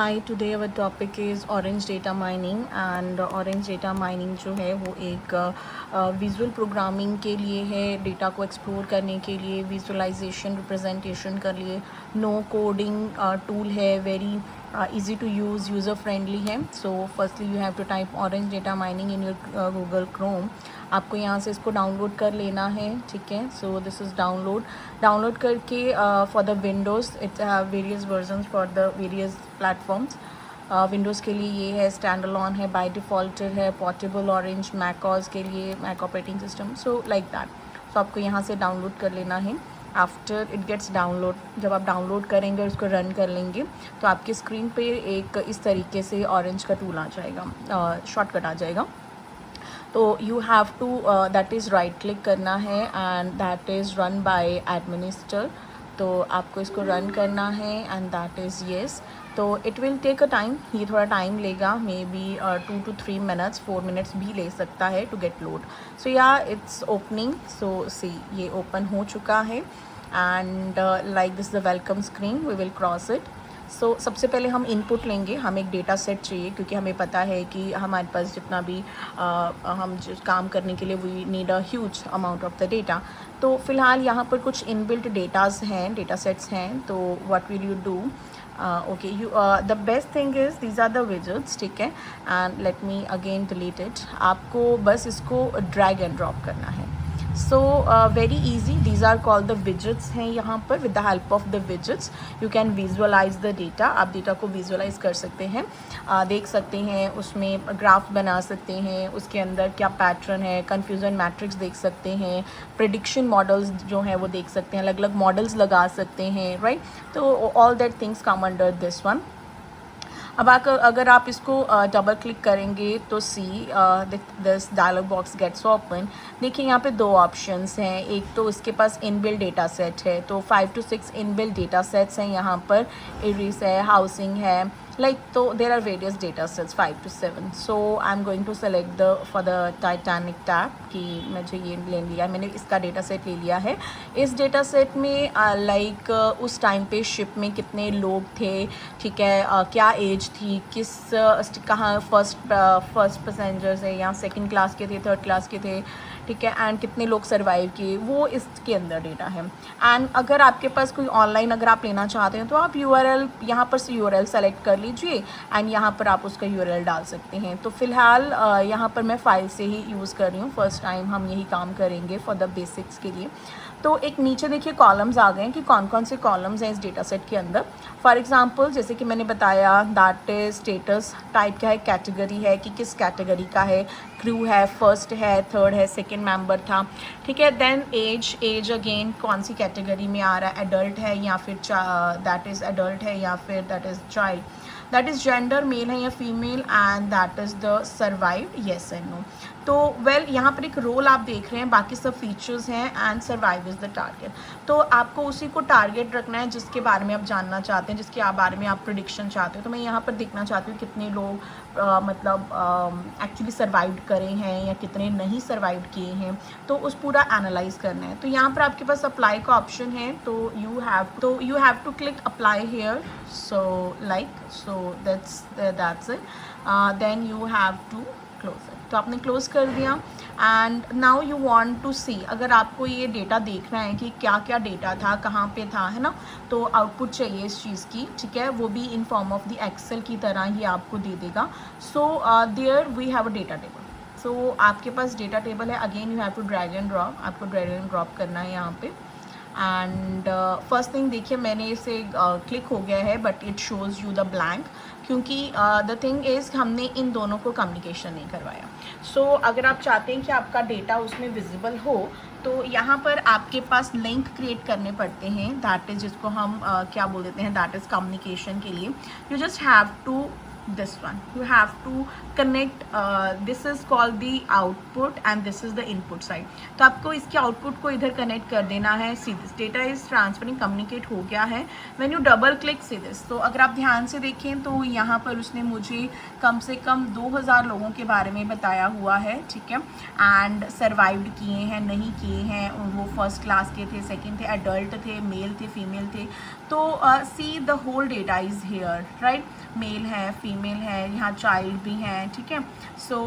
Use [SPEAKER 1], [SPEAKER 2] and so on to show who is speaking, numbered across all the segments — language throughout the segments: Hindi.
[SPEAKER 1] Hi, today our topic is orange data mining and orange data mining जो है वो एक विजुअल प्रोग्रामिंग के लिए है, डेटा को एक्सप्लोर करने के लिए, विजुअलाइजेशन रिप्रेजेंटेशन के लिए नो कोडिंग टूल है, very easy to use, user friendly है. So firstly you have to type orange data mining in your Google Chrome. आपको यहाँ से इसको डाउनलोड कर लेना है, ठीक है. सो दिस इज़ डाउनलोड करके for the Windows it's various versions for the various platforms. Windows के लिए ये है स्टैंड अलोन है, बाय डिफ़ॉल्ट है, पोर्टेबल ऑरेंज मैकओएस के लिए, Mac operating system, so like that. So आपको यहाँ से डाउनलोड कर लेना है. आफ्टर इट गेट्स डाउनलोड, जब आप डाउनलोड करेंगे और उसको रन कर लेंगे तो आपकी स्क्रीन पे एक इस तरीके से ऑरेंज का टूल आ जाएगा, शॉर्टकट आ जाएगा. तो you have to that is right click करना है and that is run by administer. तो आपको इसको रन करना है एंड दैट इज़ येस. तो it will take a time, ये थोड़ा टाइम लेगा, maybe 2 to 3 minutes, 4 minutes भी ले सकता है टू गेट लोड. सो या इट्स ओपनिंग. सो सी ये ओपन हो चुका है and like this the welcome screen, we will cross it. So सबसे पहले हम इनपुट लेंगे, हम एक डेटा सेट चाहिए क्योंकि हमें पता है कि हमारे पास जितना भी हम जिस काम करने के लिए we need a huge amount of the data. तो फ़िलहाल यहाँ पर कुछ इनबिल्ट डेटाज़ हैं, डेटा सेट्स हैं. तो what will you do? Okay, you the best thing is these are the widgets, ठीक है. And let me again delete it. आपको बस इसको ड्रैग एंड ड्रॉप करना है. So very easy, these are called the widgets हैं. यहाँ पर with the help of the widgets you can visualise the data. आप डेटा को विजुअलाइज कर सकते हैं, देख सकते हैं, उसमें ग्राफ बना सकते हैं, उसके अंदर क्या पैटर्न है, कन्फ्यूज़न मैट्रिक्स देख सकते हैं, प्रिडिक्शन मॉडल्स जो हैं वो देख सकते हैं, अलग अलग मॉडल्स लगा सकते हैं, राइट. तो all that things come under this one. अब अगर आप इसको डबल क्लिक करेंगे तो see this dialog box gets open. देखिए यहाँ पे 2 ऑप्शंस हैं. एक तो इसके पास इनबिल्ट डेटा सेट है, तो 5 to 6 इनबिल्ट डेटा सेट्स हैं यहाँ पर. इरिस है, हाउसिंग है, like, so there are various data sets 5 to 7. so I'm going to select the for the Titanic tab कि मुझे ये ले लिया, मैंने इसका डेटा सेट ले लिया है. इस डेटा सेट में लाइक उस टाइम पे शिप में कितने लोग थे, ठीक है, क्या एज थी, किस कहाँ फर्स्ट पैसेंजर्स है या सेकंड क्लास के थे, थर्ड क्लास के थे, ठीक है, एंड कितने लोग सर्वाइव किए, वो इसके अंदर डेटा है. एंड अगर आपके पास कोई ऑनलाइन अगर आप लेना चाहते हैं तो आप URL यहाँ पर से URL सेलेक्ट कर लीजिए एंड यहाँ पर आप उसका URL डाल सकते हैं. तो फ़िलहाल यहाँ पर मैं फ़ाइल से ही यूज़ कर रही हूँ. फर्स्ट टाइम हम यही काम करेंगे फॉर द बेसिक्स के लिए. तो एक नीचे देखिए कॉलम्स आ गए हैं कि कौन कौन से कॉलम्स हैं इस डेटा सेट के अंदर. फॉर एग्जांपल जैसे कि मैंने बताया, दैट इज स्टेटस, टाइप क्या है, कैटेगरी है कि किस कैटेगरी का है, क्रू है, फर्स्ट है, थर्ड है, सेकंड मेंबर था, ठीक है. देन एज अगेन कौन सी कैटेगरी में आ रहा है, एडल्ट है या फिर दैट इज़ एडल्ट है या फिर that is child, that is gender, male है या female, and that is the survived, yes and no. तो वेल यहाँ पर एक रोल आप देख रहे हैं, बाकी सब फीचर्स हैं and survive is the target. तो आपको उसी को टारगेट रखना है जिसके बारे में आप जानना चाहते हैं, जिसके बारे में आप प्रिडिक्शन चाहते हो. तो मैं यहाँ पर देखना चाहती हूँ कितने लोग मतलब एक्चुअली सर्वाइव करे हैं या कितने नहीं सर्वाइव किए हैं. तो उस पूरा एनालाइज करना है. तो यहाँ पर आपके पास अप्लाई का ऑप्शन है. तो you have to click apply here. So like, so that's it. Then you have to close it. तो आपने क्लोज कर दिया and now you want to see, अगर आपको ये डेटा देखना है कि क्या क्या डेटा था, कहाँ पे था, है ना, तो आउटपुट चाहिए इस चीज़ की, ठीक है, वो भी in form of the Excel की तरह ही आपको दे देगा. So there we have a data table. So आपके पास डेटा टेबल है. Again you have to drag and drop, आपको ड्रैग एंड ड्रॉप करना है यहाँ पे. एंड फर्स्ट थिंग देखिए मैंने इसे क्लिक हो गया है but it shows you the blank, क्योंकि द थिंग इज़ हमने इन दोनों को कम्युनिकेशन नहीं करवाया. सो अगर आप चाहते हैं कि आपका डेटा उसमें विजिबल हो तो यहाँ पर आपके पास लिंक क्रिएट करने पड़ते हैं. दैट इज़ जिसको हम क्या बोल देते हैं, दैट इज़ कम्युनिकेशन के लिए. You just have to this one. You have to connect, this is called the output and this is the input side. तो आपको इसके आउटपुट को इधर कनेक्ट कर देना है. See this data is transferring, communicate हो गया है. When you double click see this, तो अगर आप ध्यान से देखें तो यहाँ पर उसने मुझे कम से कम 2000 लोगों के बारे में बताया हुआ है, ठीक है. एंड सर्वाइव्ड किए हैं, नहीं किए हैं, वो फर्स्ट क्लास के थे, सेकंड थे, एडल्ट थे, मेल थे, फीमेल थे. तो see the whole data is here, right. Male है, फीमेल है, यहाँ चाइल्ड भी हैं, ठीक है. सो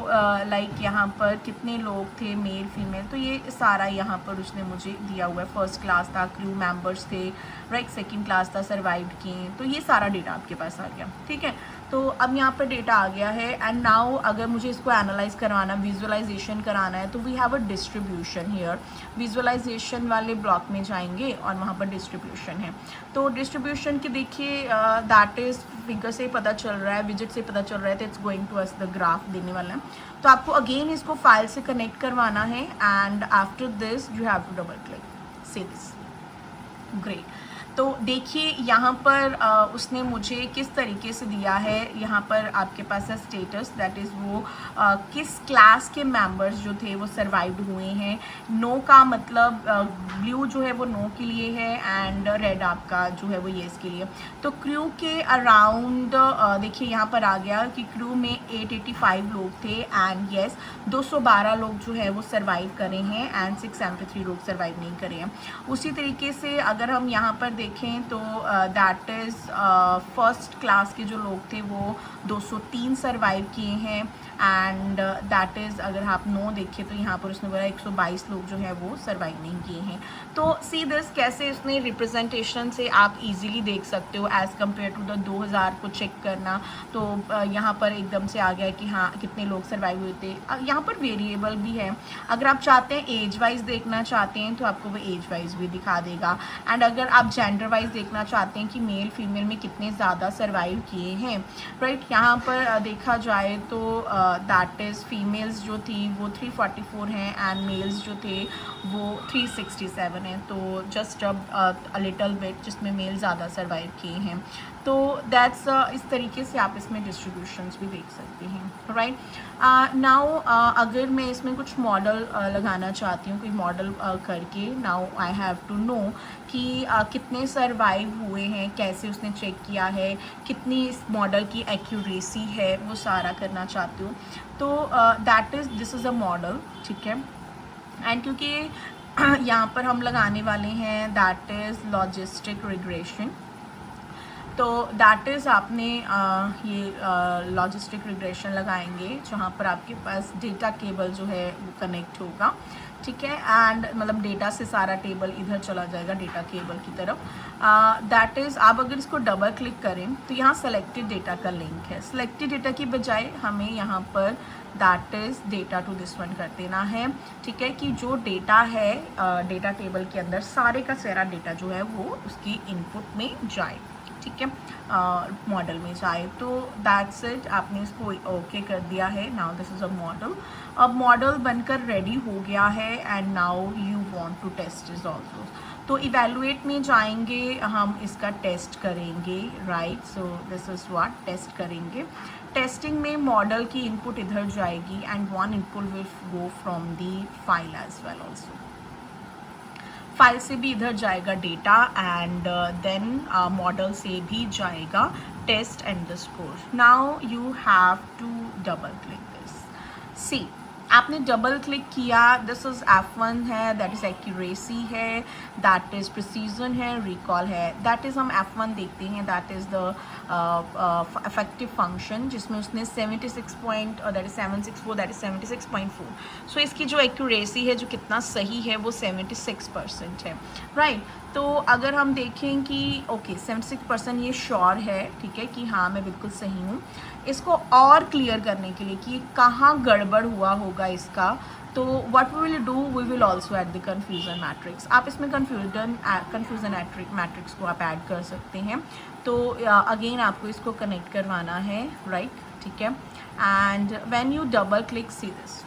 [SPEAKER 1] लाइक यहाँ पर कितने लोग थे, मेल फीमेल, तो ये सारा यहाँ पर उसने मुझे दिया हुआ है. फर्स्ट क्लास था, क्रू मेंबर्स थे, राइट. सेकंड क्लास था, सर्वाइव्ड किए, तो ये सारा डेटा आपके पास आ गया, ठीक है. तो अब यहाँ पर डेटा आ गया है. एंड नाउ अगर मुझे इसको एनालाइज करवाना, विजुअलाइजेशन कराना है, तो we have a distribution here. Visualisation वाले ब्लॉक में जाएंगे और वहाँ पर डिस्ट्रीब्यूशन है. तो डिस्ट्रीब्यूशन की देखिए, दैट इज़ फिगर से पता चल रहा है, विजिट से पता चल रहा है, तो it's going to us the graph देने वाला है. तो आपको अगेन इसको फाइल से कनेक्ट करवाना है. And after this you have to double click, see this, great. तो देखिए यहाँ पर उसने मुझे किस तरीके से दिया है. यहाँ पर आपके पास है स्टेटस, दैट इज़ वो किस क्लास के मेंबर्स जो थे वो सर्वाइव्ड हुए हैं. नो का मतलब ब्लू जो है वो नो के लिए है एंड रेड आपका जो है वो येस के लिए. तो क्रू के अराउंड देखिए यहाँ पर आ गया कि क्रू में 885 लोग थे एंड येस 212 लोग जो है वो सर्वाइव करे हैं एंड 673 लोग सर्वाइव नहीं करे हैं. उसी तरीके से अगर हम यहाँ पर देखें तो दैट इज़ फर्स्ट क्लास के जो लोग थे वो 203 सर्वाइव किए हैं एंड दैट इज़ अगर आप नो देखें तो यहाँ पर उसने बोला 122 लोग जो है वो सर्वाइव नहीं किए हैं. तो सी दिस कैसे उसने रिप्रेजेंटेशन से आप इजीली देख सकते हो एज़ कम्पेयर टू द 2000 को चेक करना. तो यहाँ पर एकदम से आ गया कि हाँ कितने लोग सर्वाइव हुए थे. यहाँ पर वेरिएबल भी है, अगर आप चाहते हैं एज वाइज देखना चाहते हैं तो आपको वो एज वाइज भी दिखा देगा. एंड अगर आप जेंडर वाइज देखना चाहते हैं कि मेल फीमेल में कितने ज़्यादा सर्वाइव किए हैं, राइट. यहाँ पर देखा जाए तो दैट इज़ फीमेल्स जो थी वो 344 हैं एंड मेल्स जो थे वो 367 हैं. तो जस्ट अ लिटल बिट जिसमें मेल ज़्यादा सर्वाइव किए हैं. तो दैट्स इस तरीके से आप इसमें डिस्ट्रीब्यूशंस भी देख सकते हैं, राइट. नाउ अगर मैं इसमें कुछ मॉडल लगाना चाहती हूँ, कोई मॉडल करके, now I have to know कि कितने सर्वाइव हुए हैं, कैसे उसने चेक किया है, कितनी इस मॉडल की एक्यूरेसी है, वो सारा करना चाहती हूँ. तो that is this is a model, ठीक है. एंड क्योंकि यहाँ पर हम लगाने वाले हैं दैट इज़ लॉजिस्टिक रिग्रेशन. तो दैट इज़ आपने ये लॉजिस्टिक रिग्रेशन लगाएंगे जहाँ पर आपके पास डेटा केबल जो है वो कनेक्ट होगा, ठीक है. एंड मतलब डेटा से सारा टेबल इधर चला जाएगा डेटा केबल की तरफ. दैट इज़ आप अगर इसको डबल क्लिक करें तो यहाँ सेलेक्टेड डेटा का लिंक है. सेलेक्टेड डेटा की बजाय हमें यहाँ पर that is data to this one कर देना है, ठीक है. कि जो डेटा है डेटा टेबल के अंदर सारे का सारा डेटा जो है वो उसकी इनपुट में जाए, ठीक है, मॉडल में जाए. तो दैट्स इट, आपने इसको ओके कर दिया है. Now this is a model. अब मॉडल बनकर रेडी हो गया है and now you want to test is also. तो इवेलुएट में जाएंगे, हम इसका टेस्ट करेंगे, right. So this is what test करेंगे. टेस्टिंग में मॉडल की इनपुट इधर जाएगी and one input will go from the file as well also. File से भी इधर जाएगा डेटा एंड देन मॉडल से भी जाएगा test and the score. Now you have to double click this. See आपने डबल क्लिक किया, दिस इज़ F1 है, दैट इज़ एक्यूरेसी है, दैट इज़ प्रिसीजन है, रिकॉल है. दैट इज़ हम F1 देखते हैं, that is the effective function जिसमें उसने 76 that is 764 that is 76.4. So इसकी जो एक्यूरेसी है जो कितना सही है वो 76% है, राइट. तो अगर हम देखें कि ओके 76% ये श्योर है, ठीक है, कि हाँ मैं बिल्कुल सही हूँ. इसको और क्लियर करने के लिए कि कहाँ गड़बड़ हुआ होगा इसका, तो what we will do, we will also add the confusion matrix. आप इसमें कन्फ्यूज़न मैट्रिक्स को आप ऐड कर सकते हैं. तो अगेन आपको इसको कनेक्ट करवाना है, राइट, ठीक है. And when U double click see this,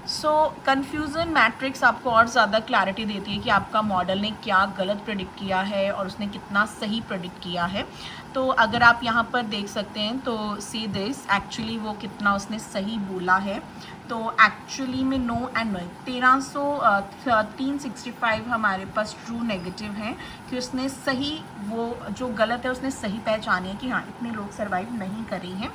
[SPEAKER 1] so confusion matrix आपको और ज़्यादा क्लैरिटी देती है कि आपका मॉडल ने क्या गलत प्रेडिक्ट किया है और उसने कितना सही प्रेडिक्ट किया है। तो अगर आप यहाँ पर देख सकते हैं तो सी दिस एक्चुअली वो कितना उसने सही बोला है। तो एक्चुअली में नो एंड नो 1365 हमारे पास ट्रू नेगेटिव हैं कि उसने सही, वो जो गलत है उसने सही पहचाने कि हाँ इतने लोग सर्वाइव नहीं करे हैं।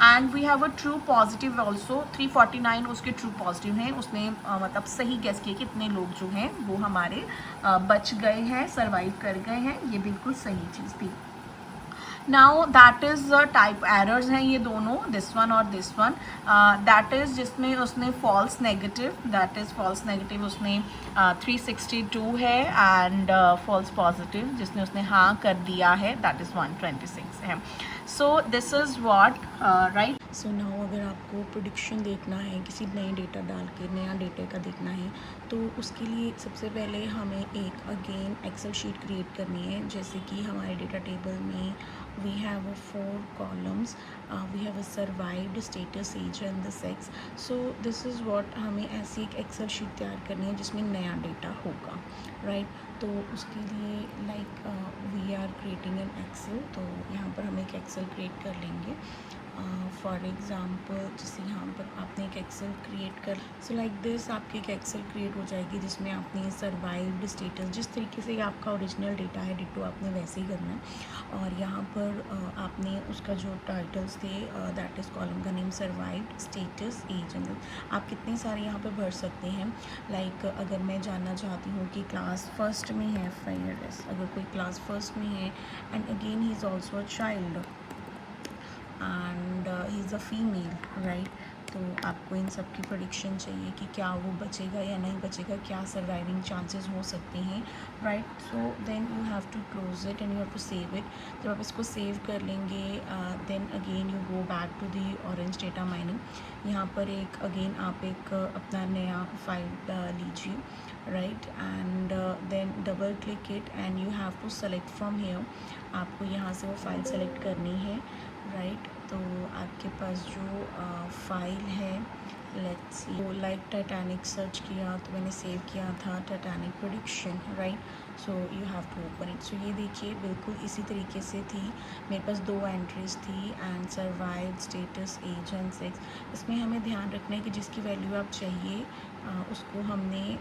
[SPEAKER 1] And we have a true positive also 349 उसके ट्रू पॉजिटिव हैं, उसने मतलब सही गेस किए कि इतने लोग जो हैं वो हमारे बच गए हैं, सर्वाइव कर गए हैं। ये बिल्कुल सही चीज़ थी। Now that is type errors हैं ये दोनों, दिस वन और दिस वन। दैट इज़ जिसमें उसने false negative, that is false negative उसने 362 है, एंड फॉल्स पॉजिटिव जिसने उसने हाँ कर दिया है दैट इज़ 126 है। So this is what right. So now अगर आपको प्रेडिक्शन देखना है, किसी नए डेटा डाल के नया डेटा का देखना है, तो उसके लिए सबसे पहले हमें एक अगेन एक्सेल शीट क्रिएट करनी है। जैसे कि हमारे डेटा टेबल में we have 4 columns, we have a survived, status, age and the sex. So this is what हमें ऐसी एक एक्सेल शीट तैयार करनी है जिसमें नया डेटा होगा, राइट। तो उसके लिए like we are creating an Excel. तो यहाँ पर हम एक एक्सेल क्रिएट कर लेंगे। फॉर एग्ज़ाम्पल जैसे यहाँ पर आपने एक एक्सेल क्रिएट कर, सो लाइक दिस आपकी एक एक्सेल क्रिएट हो जाएगी जिसमें आपने सर्वाइव्ड, स्टेटस, जिस तरीके से आपका ओरिजिनल डेटा है डिटो आपने वैसे ही करना है। और यहाँ पर आपने उसका जो टाइटल्स थे दैट इज़ कॉलम का name survived, status, age and आप कितने सारे यहाँ पर भर सकते हैं। लाइक अगर मैं जानना चाहती हूँ कि क्लास फर्स्ट में है फाइनलिस्ट, अगर कोई क्लास फर्स्ट में है and again he is also a child and he is a female, right. तो आपको इन सब की प्रेडिक्शन चाहिए कि क्या वो बचेगा या नहीं बचेगा, क्या सर्वाइविंग चांसेस हो सकते हैं, right. So then you have to close it and you have to save it. जब आप इसको सेव कर लेंगे then again you go back to the Orange data mining. यहाँ पर एक अगेन आप एक अपना नया फाइल लीजिए, right, and then double click it and you have to select from here. आपको यहाँ से वो फाइल सेलेक्ट करनी है, राइट। तो आपके पास जो फाइल है लेट्स सी, वो लाइक टाइटैनिक सर्च किया तो मैंने सेव किया था Titanic prediction, right. So you have to open it. सो ये देखिए बिल्कुल इसी तरीके से थी, मेरे पास 2 एंट्रीज थी and survive, status, age and sex. इसमें हमें ध्यान रखना है कि जिसकी वैल्यू आप चाहिए उसको हमने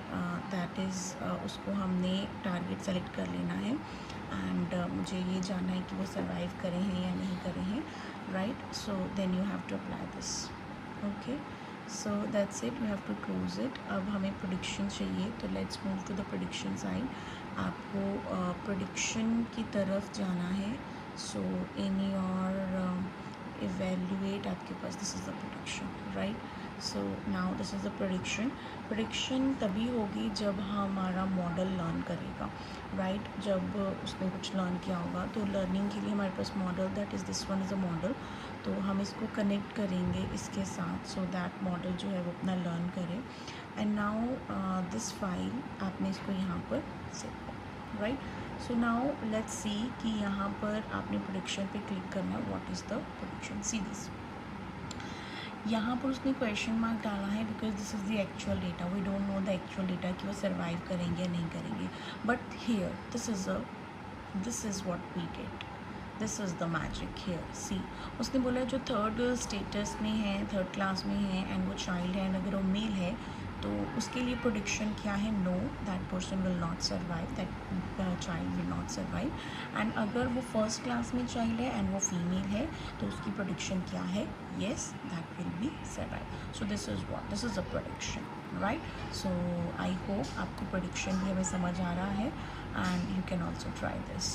[SPEAKER 1] दैट इज़ उसको हमने टारगेट सेलेक्ट कर लेना है। एंड मुझे ये जानना है कि वो सर्वाइव करें हैं या नहीं करें हैं, right. So then you have to apply this, okay. So that's it, you have to close it. अब हमें प्रेडिक्शन चाहिए तो let's move to the prediction side. आपको प्रेडिक्शन की तरफ जाना है। सो इन योर इवेल्युएट आपके पास this is the prediction, right. So now this is the prediction. Prediction तभी होगी जब हमारा मॉडल लर्न करेगा, राइट। जब उसने कुछ लर्न किया होगा तो लर्निंग के लिए हमारे पास model that is this one is a model. तो हम इसको कनेक्ट करेंगे इसके साथ सो दैट मॉडल जो है वो अपना लर्न करे। एंड नाउ दिस फाइल आपने इसको यहाँ पर सेव कर, right. So now let's see कि यहाँ पर आपने प्रेडिक्शन पे क्लिक करना, what is the prediction, see this. यहाँ पर उसने क्वेश्चन मार्क डाला है because this is the actual data, we don't know the actual data कि वो सर्वाइव करेंगे या नहीं करेंगे। But here this is what we get, this is the magic here. See उसने बोला जो थर्ड स्टेटस में है, थर्ड क्लास में है एंड वो चाइल्ड है एंड अगर वो मेल है तो उसके लिए प्रेडिक्शन क्या है, know that person will not survive, that child will not survive. And अगर वो फर्स्ट क्लास में चाइल्ड है एंड वो फीमेल है तो उसकी प्रेडिक्शन क्या है, yes that will be survive. So this is what, this is a prediction, right. So I hope आपको प्रेडिक्शन भी हमें समझ आ रहा है and you can also try this.